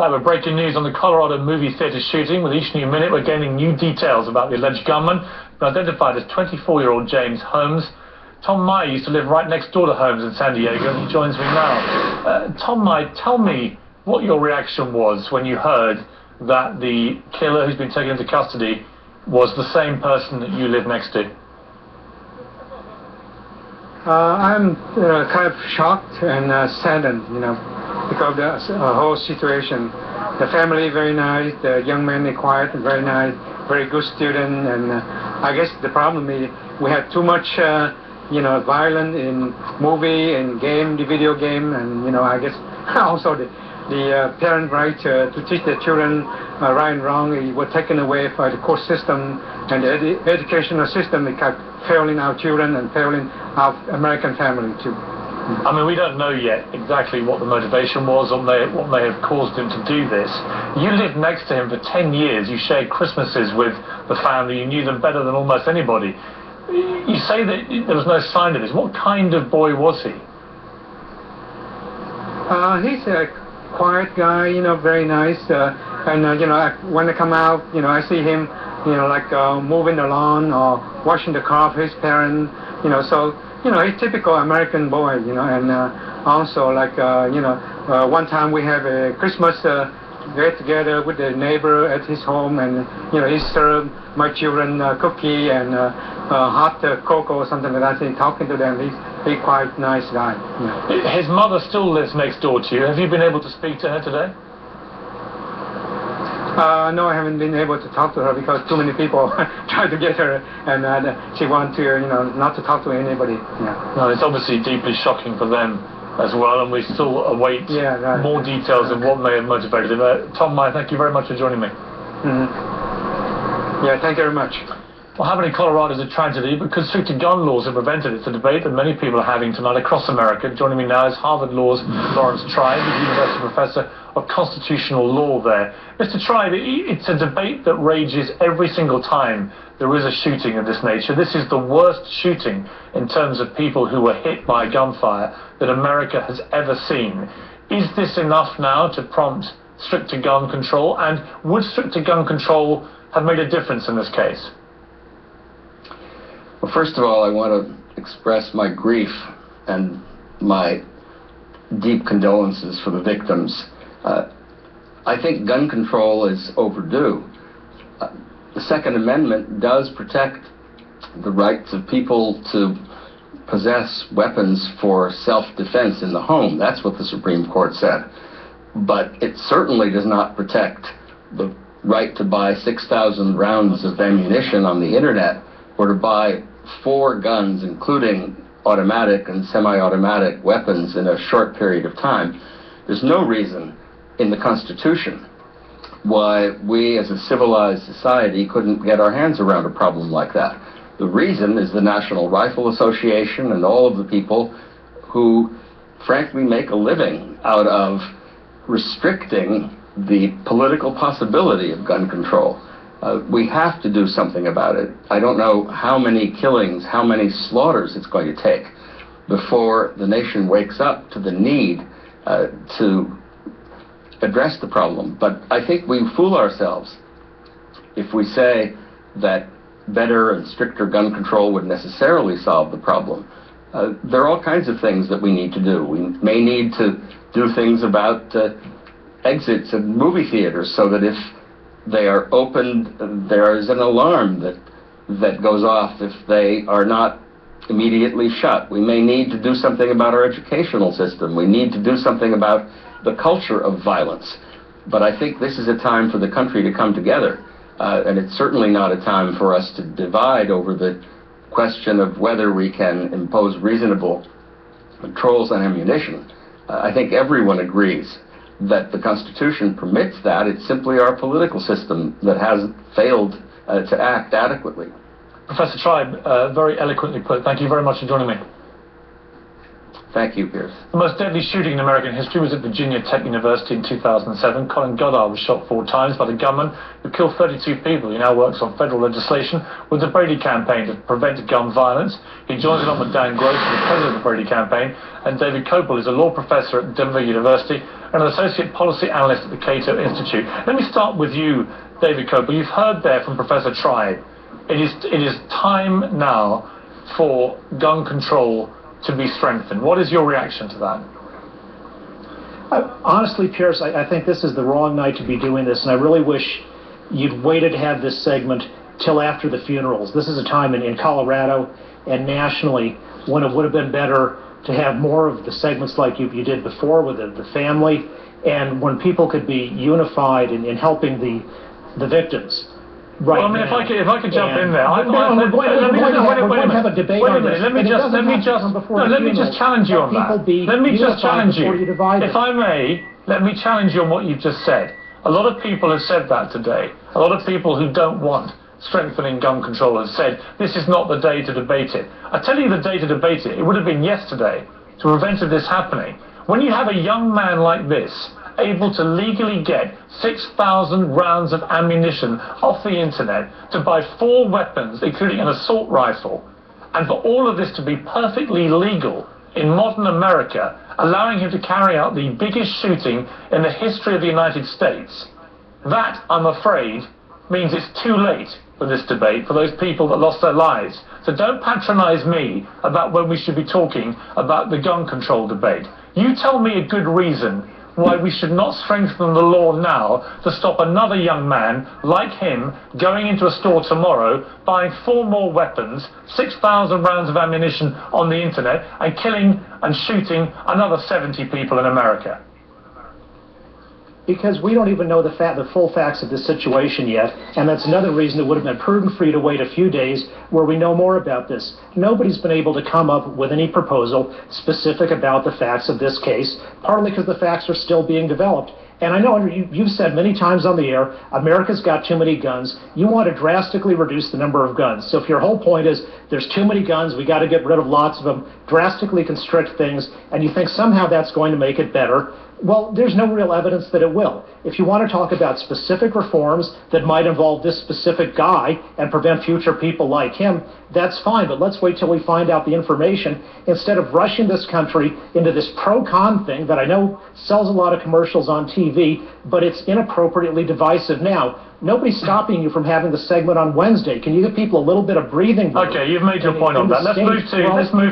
Back with breaking news on the Colorado movie theater shooting. With each new minute, we're gaining new details about the alleged gunman, who identified as 24-year-old James Holmes. Tom Meyer used to live right next door to Holmes in San Diego, and he joins me now. Tom Meyer, tell me what your reaction was when you heard that the killer who's been taken into custody was the same person that you live next to. I'm kind of shocked and saddened, because of the whole situation. The family very nice, the young man is quiet, very nice, very good student, and I guess the problem is we had too much, violence in movie and game, the video game, and I guess also the parent right to teach their children right and wrong was taken away by the court system, and the educational system is kept failing our children and failing our American family too. I mean, we don't know yet exactly what the motivation was or what may have caused him to do this. You lived next to him for 10 years. You shared Christmases with the family. You knew them better than almost anybody. You say that there was no sign of this. What kind of boy was he? He's a quiet guy, very nice. And when I come out, I see him, mowing the lawn or washing the car for his parents, so, he's typical American boy, and also, one time we have a Christmas get together with the neighbor at his home, and, he served my children cookie and hot cocoa or something like that. He's talking to them. He's quite nice guy. Yeah. His mother still lives next door to you. Have you been able to speak to her today? No, I haven't been able to talk to her because too many people try to get her, and she wants to, not to talk to anybody. Yeah. No, it's obviously deeply shocking for them as well, and we still await more details of what may have motivated him. Tom Meyer, thank you very much for joining me. Yeah, thank you very much. Well, having in Colorado is a tragedy, but constricted gun laws have prevented it. It's a debate that many people are having tonight across America. Joining me now is Harvard Law's Lawrence Tribe, the University Professor of Constitutional Law there. Mr. Tribe, it's a debate that rages every single time there is a shooting of this nature. This is the worst shooting in terms of people who were hit by gunfire that America has ever seen. Is this enough now to prompt stricter gun control, and would stricter gun control have made a difference in this case? Well, first of all, I want to express my grief and my deep condolences for the victims. I think gun control is overdue. The Second Amendment does protect the rights of people to possess weapons for self-defense in the home. That's what the Supreme Court said. But it certainly does not protect the right to buy 6,000 rounds of ammunition on the internet, or to buy 4 guns, including automatic and semi-automatic weapons, in a short period of time. There's no reason in the Constitution why we as a civilized society couldn't get our hands around a problem like that. The reason is the National Rifle Association and all of the people who frankly make a living out of restricting the political possibility of gun control. We have to do something about it. I don't know how many killings, how many slaughters it's going to take before the nation wakes up to the need to address the problem. But I think we fool ourselves if we say that better and stricter gun control would necessarily solve the problem. There are all kinds of things that we need to do. We may need to do things about exits at movie theaters, so that if they are opened, there is an alarm that goes off if they are not immediately shut. We may need to do something about our educational system. We need to do something about the culture of violence. But I think this is a time for the country to come together, and it's certainly not a time for us to divide over the question of whether we can impose reasonable controls on ammunition. I think everyone agrees that the Constitution permits that. It's simply our political system that has failed to act adequately. Professor Tribe, very eloquently put. Thank you very much for joining me. Thank you, Piers. The most deadly shooting in American history was at Virginia Tech University in 2007. Colin Goddard was shot 4 times by the gunman who killed 32 people. He now works on federal legislation with the Brady campaign to prevent gun violence. He joins along with Dan Gross, the president of the Brady campaign, and David Kopel is a law professor at Denver University and an associate policy analyst at the Cato Institute. Let me start with you, David Kopel. You've heard there from Professor Tribe. It is time now for gun control to be strengthened. What is your reaction to that? Honestly, Piers, I think this is the wrong night to be doing this, and I really wish you'd waited to have this segment till after the funerals. This is a time in Colorado and nationally when it would have been better to have more of the segments like you did before with the family, and when people could be unified in helping the victims. Right. Well, I mean, if I could jump in there, let me just challenge you on that. Let me just challenge you. If I may, let me challenge you on what you've just said. A lot of people have said that today. A lot of people who don't want strengthening gun control have said this is not the day to debate it. I tell you the day to debate it. It would have been yesterday to prevent this happening. When you have a young man like this able to legally get 6,000 rounds of ammunition off the internet to buy 4 weapons, including an assault rifle, and for all of this to be perfectly legal in modern America, allowing him to carry out the biggest shooting in the history of the United States, that, I'm afraid, means it's too late for this debate, for those people that lost their lives. So don't patronize me about when we should be talking about the gun control debate. You tell me a good reason why we should not strengthen the law now to stop another young man like him going into a store tomorrow, buying 4 more weapons, 6,000 rounds of ammunition on the internet, and killing and shooting another 70 people in America. Because we don't even know the full facts of this situation yet, and that's another reason it would have been prudent for you to wait a few days where we know more about this. Nobody's been able to come up with any proposal specific about the facts of this case, partly because the facts are still being developed. And I know you've said many times on the air, America's got too many guns. You want to drastically reduce the number of guns. So if your whole point is there's too many guns, we got to get rid of lots of them, drastically constrict things, and you think somehow that's going to make it better, well, there's no real evidence that it will. If you want to talk about specific reforms that might involve this specific guy and prevent future people like him, that's fine, but let's wait till we find out the information instead of rushing this country into this pro-con thing that I know sells a lot of commercials on TV, but it's inappropriately divisive now. Nobody's stopping you from having the segment on Wednesday. Can you give people a little bit of breathing room? Okay, you've made your point on that. Let's move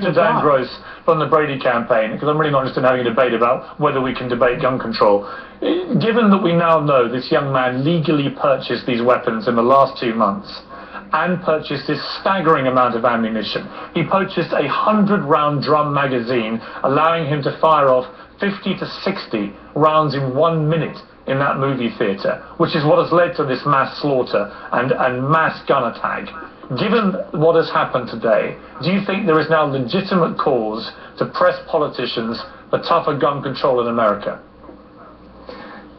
to Dan Gross from the Brady campaign, because I'm really not interested in having a debate about whether we can debate gun control. Given that we now know this young man legally purchased these weapons in the last 2 months and purchased this staggering amount of ammunition, he purchased a 100-round drum magazine, allowing him to fire off 50 to 60 rounds in 1 minute in that movie theatre, which is what has led to this mass slaughter and mass gun attack. Given what has happened today, do you think there is now legitimate cause to press politicians for tougher gun control in America?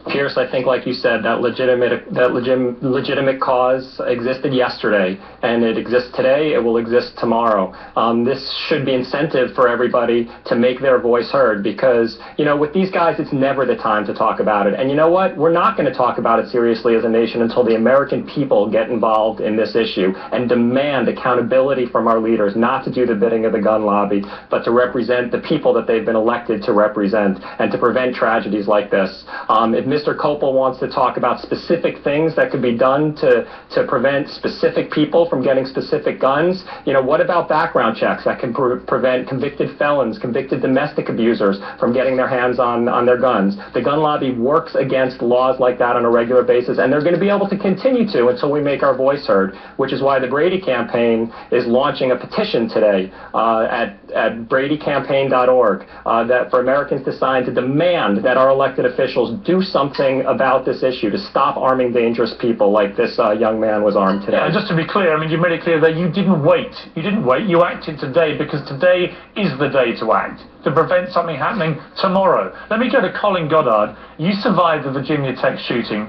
Piers, I think, like you said, that legitimate cause existed yesterday, and it exists today. It will exist tomorrow. This should be incentive for everybody to make their voice heard, because, you know, with these guys, it's never the time to talk about it. And you know what? We're not going to talk about it seriously as a nation until the American people get involved in this issue and demand accountability from our leaders, not to do the bidding of the gun lobby, but to represent the people that they've been elected to represent and to prevent tragedies like this. If Mr. Kopel wants to talk about specific things that could be done to prevent specific people from getting specific guns, you know, what about background checks that can prevent convicted felons, convicted domestic abusers from getting their hands on their guns? The gun lobby works against laws like that on a regular basis, and they're going to be able to continue to until we make our voice heard, which is why the Brady campaign is launching a petition today at bradycampaign.org that for Americans to sign to demand that our elected officials do something about this issue to stop arming dangerous people like this young man was armed today. Yeah, just to be clear, I mean, you made it clear that you didn't wait. You didn't wait. You acted today because today is the day to act, to prevent something happening tomorrow. Let me go to Colin Goddard. You survived the Virginia Tech shooting,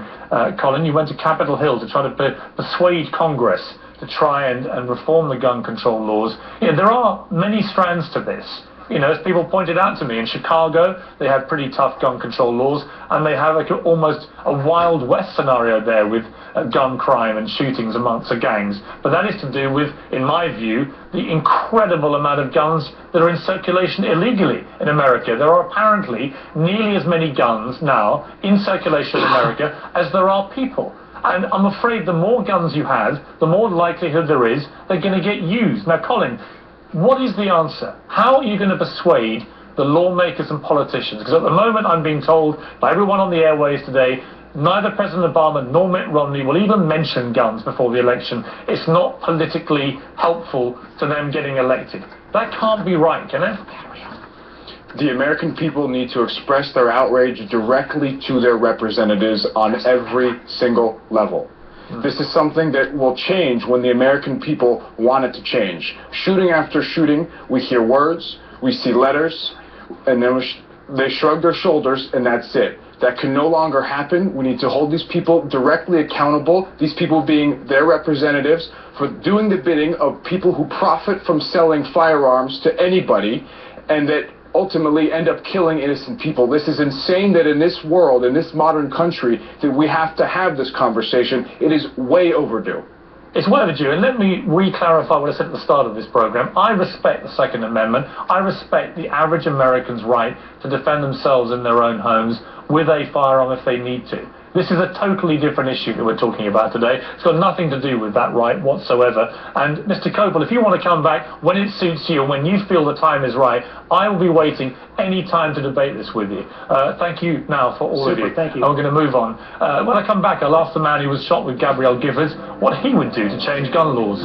Colin. You went to Capitol Hill to try to persuade Congress to try and reform the gun control laws. Yeah, there are many strands to this. You know, as people pointed out to me, in Chicago, they have pretty tough gun control laws, and they have like almost a Wild West scenario there with gun crime and shootings amongst the gangs. But that is to do with, in my view, the incredible amount of guns that are in circulation illegally in America. There are apparently nearly as many guns now in circulation in America as there are people. And I'm afraid the more guns you have, the more likelihood there is they're going to get used. Now, Colin, what is the answer? How are you going to persuade the lawmakers and politicians? Because at the moment I'm being told by everyone on the airways today, neither President Obama nor Mitt Romney will even mention guns before the election. It's not politically helpful to them getting elected. That can't be right, can it? The American people need to express their outrage directly to their representatives on every single level. This is something that will change when the American people want it to change. Shooting after shooting, we hear words, we see letters, and then they shrug their shoulders, and that's it. That can no longer happen. We need to hold these people directly accountable, these people being their representatives, for doing the bidding of people who profit from selling firearms to anybody, and that ultimately end up killing innocent people. This is insane that in this world, in this modern country, that we have to have this conversation. It is way overdue. It's way overdue, and let me re-clarify what I said at the start of this program. I respect the Second Amendment. I respect the average American's right to defend themselves in their own homes with a firearm if they need to. This is a totally different issue that we're talking about today. It's got nothing to do with that right whatsoever. And Mr. Coble, if you want to come back when it suits you and when you feel the time is right, I will be waiting any time to debate this with you. Thank you now for all of you. Thank you. I'm going to move on. When I come back, I'll ask the man who was shot with Gabrielle Giffords what he would do to change gun laws.